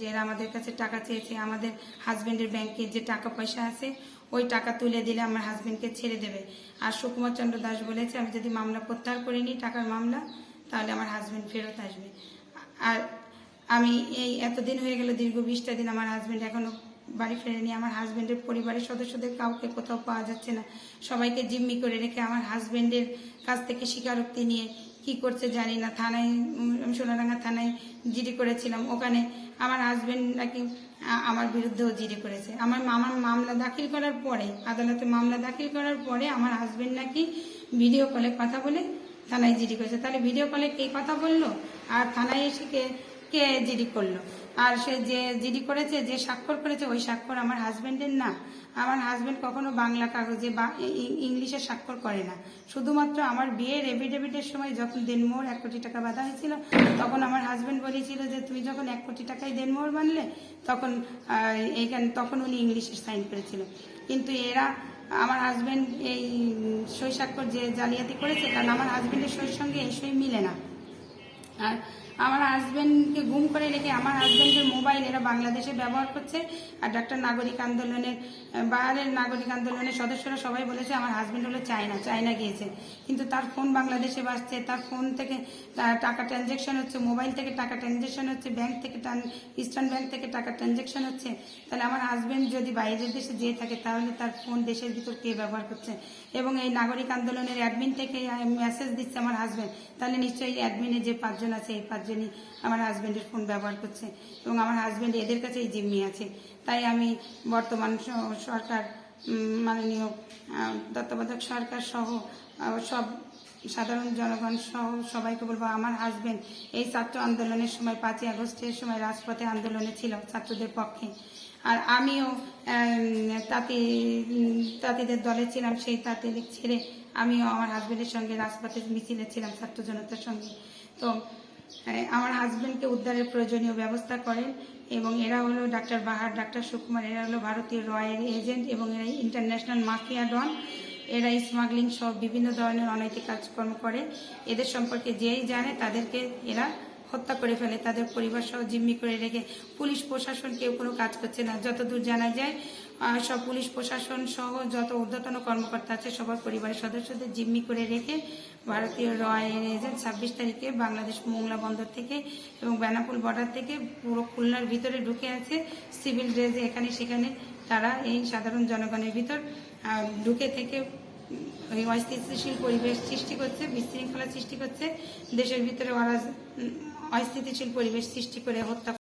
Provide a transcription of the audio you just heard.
যে এরা আমাদের কাছে টাকা চেয়েছে, আমাদের হাজবেন্ডের ব্যাংকে যে টাকা পয়সা আছে ওই টাকা তুলে দিলে আমার হাজবেন্ডকে ছেড়ে দেবে। আর সুকুমার চন্দ্র দাস বলেছে আমি যদি মামলা প্রত্যাহার করে নিই, টাকার মামলা, তাহলে আমার হাজবেন্ড ফেরত আসবে। আর আমি এই এতদিন হয়ে গেল, দীর্ঘ 20টা দিন আমার হাজবেন্ড এখনো বাড়ি ফেরেনি। আমার হাজবেন্ডের পরিবারের সদস্যদের কাউকে কোথাও পাওয়া যাচ্ছে না, সবাইকে জিম্মি করে রেখে আমার হাজবেন্ডের কাছ থেকে স্বীকারোক্তি নিয়ে কি করছে জানি না। থানায়, সোনাডাঙ্গা থানায় জিডি করেছিলাম, ওখানে আমার হাজবেন্ড নাকি আমার বিরুদ্ধেও জিডি করেছে। আমার মামলা দাখিল করার পরে, আদালতে মামলা দাখিল করার পরে আমার হাজবেন্ড নাকি ভিডিও কলে কথা বলে থানায় জিডি করেছে। তাহলে ভিডিও কলে কে কথা বললো আর থানায় এসে কে কে জিডি করলো? আর সে যে জিডি করেছে, যে স্বাক্ষর করেছে, ওই স্বাক্ষর আমার হাজবেন্ডের না। আমার হাজবেন্ড কখনো বাংলা কাগজে বা ইংলিশে স্বাক্ষর করে না। শুধুমাত্র আমার বিয়ের এফিডেভিটের সময় যখন দেনমোহর 1 কোটি টাকা বাঁধা হয়েছিল, তখন আমার হাজবেন্ড বলেছিল যে তুমি যখন 1 কোটি টাকায় দেনমোহর বাঁধলে তখন উনি ইংলিশে সাইন করেছিল। কিন্তু এরা, আমার হাজবেন্ড এই সই স্বাক্ষর যে জালিয়াতি করেছে, কারণ আমার হাজবেন্ডের সইয়ের সঙ্গে এই সই মিলে না। আর আমার হাজবেন্ডকে গুম করে রেখে আমার হাজবেন্ডের মোবাইল এরা বাংলাদেশে ব্যবহার করছে। আর ডাক্তার নাগরিক আন্দোলনের, বাইরের নাগরিক আন্দোলনের সদস্যরা সবাই বলেছে আমার হাজবেন্ড হলো চায়না গিয়েছে, কিন্তু তার ফোন বাংলাদেশে বাসছে, তার ফোন থেকে টাকা ট্রানজ্যাকশন হচ্ছে, মোবাইল থেকে টাকা ট্রানজ্যাকশন হচ্ছে, ব্যাংক থেকে ইস্টার্ন ব্যাংক থেকে টাকা ট্রানজ্যাকশন হচ্ছে। তাহলে আমার হাজবেন্ড যদি বাইরের দেশে যেয়ে থাকে, তাহলে তার ফোন দেশের ভিতর কে ব্যবহার করছে? এবং এই নাগরিক আন্দোলনের অ্যাডমিন থেকে মেসেজ দিচ্ছে আমার হাজবেন্ড, তাহলে নিশ্চয়ই অ্যাডমিনে যে 5 জন আছে, এই 5 জনই আমার হাজবেন্ডের ফোন ব্যবহার করছে এবং আমার হাজবেন্ড এদের কাছেই জিম্মি আছে। তাই আমি বর্তমান সরকার, মাননীয় তত্ত্বাবধায়ক সরকার সহ সব সাধারণ জনগণ সহ সবাইকে বলবো, আমার হাজবেন্ড এই ছাত্র আন্দোলনের সময় 5ই আগস্টের সময় রাজপথে আন্দোলনে ছিল ছাত্রদের পক্ষে। আর আমিও তাঁতিদের দলে ছিলাম, সেই তাঁতি ছেড়ে আমিও আমার হাজবেন্ডের সঙ্গে রাজপথে মিছিলে ছিলাম ছাত্র জনতার সঙ্গে। তো আমার হাজবেন্ডকে উদ্ধারের প্রয়োজনীয় ব্যবস্থা করেন। এবং এরা হলো ডাক্তার বাহার, ডাক্তার সুকুমার, এরা হলো ভারতীয় রয়ের এজেন্ট এবং এরা ইন্টারন্যাশনাল মাফিয়া ডন। এরা স্মাগলিং সহ বিভিন্ন ধরনের অনৈতিক কাজকর্ম করে। এদের সম্পর্কে যেই জানে তাদেরকে এরা হত্যা করে ফেলে, তাদের পরিবার সহ জিম্মি করে রেখে। পুলিশ প্রশাসন কেউ কোনো কাজ করছে না, যতদূর জানা যায় সব পুলিশ প্রশাসন সহ যত ঊর্ধ্বতন কর্মকর্তা আছে সবার পরিবারের সদস্যদের জিম্মি করে রেখে ভারতীয় রয়ের এজেন্ট 26 তারিখে বাংলাদেশ মোংলা বন্দর থেকে এবং বেনাপোল বর্ডার থেকে পুরো খুলনার ভিতরে ঢুকে আছে সিভিল ড্রেসে, এখানে সেখানে তারা এই সাধারণ জনগণের ভিতর ঢুকে থেকে এই অস্থিতিশীল পরিবেশ সৃষ্টি করছে, বিশৃঙ্খলা সৃষ্টি করছে, দেশের ভিতরে অস্থিতিশীল পরিবেশ সৃষ্টি করে হত্যা